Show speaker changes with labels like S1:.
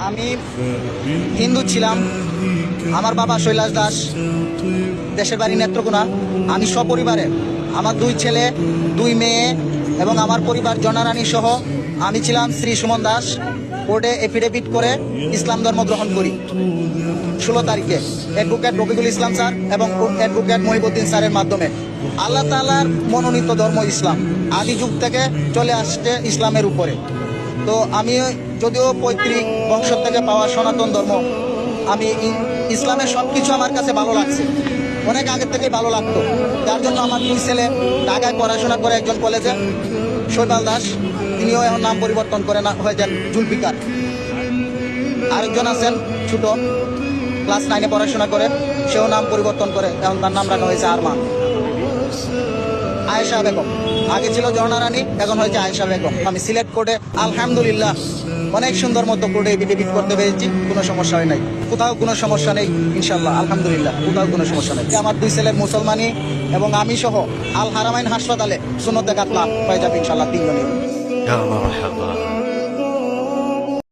S1: আমি হিন্দু ছিলাম। আমার বাবা শৈলাস দাস, দেশের বাড়ি নেত্রকোনা। আমি সপরিবারে, আমার 2 ছেলে 2 মেয়ে এবং আমার পরিবার জনারানী সহ আমি ছিলাম শ্রী সুমন দাস। কোর্টে এফিডেভিট করে ইসলাম ধর্ম গ্রহণ করি 16 তারিখে অ্যাডভোকেট রফিকুল ইসলাম স্যার এবং অ্যাডভোকেট মহিবুদ্দিন স্যারের মাধ্যমে। আল্লাহ তাআলার মনোনীত ধর্ম ইসলাম, আদি যুগ থেকে চলে আসছে ইসলামের উপরে। তো আমি যদিও পৈতৃক বংশ থেকে পাওয়া সনাতন ধর্ম, আমি ইসলামের সব কিছু আমার কাছে ভালো লাগছে, অনেক আগের থেকেই ভালো লাগতো। যার জন্য আমার 2 ছেলে ঢাকায় পড়াশোনা করে, একজন কলেজে শৈবাল দাস, তিনিও এখন নাম পরিবর্তন করে হয়ে যান জুলফিকার। আরেকজন আছেন ছোট, ক্লাস 9-এ পড়াশোনা করে, সেও নাম পরিবর্তন করে, এখন তার নাম রাখা হয়েছে আরমান। আয়েশা বেগম, আগে ছিল ঝর্ণা রানী, এখন হয়েছে আয়েশা বেগম। আমি সিলেট কোর্টে আলহামদুলিল্লাহ অনেক সুন্দর মতো কোর্টে এফিডেভিট করতে পেরেছি, কোনো সমস্যা হয় নাই, কোথাও কোনো সমস্যা নেই ইনশাল্লাহ, আলহামদুলিল্লাহ কোথাও কোনো সমস্যা নেই। আমার 2 ছেলের মুসলমানি এবং আমি সহ আল হারামাইন হাসপাতালে সুন্নতে কাতলা হয়ে যাবে ইনশাল্লাহ 3 জনের।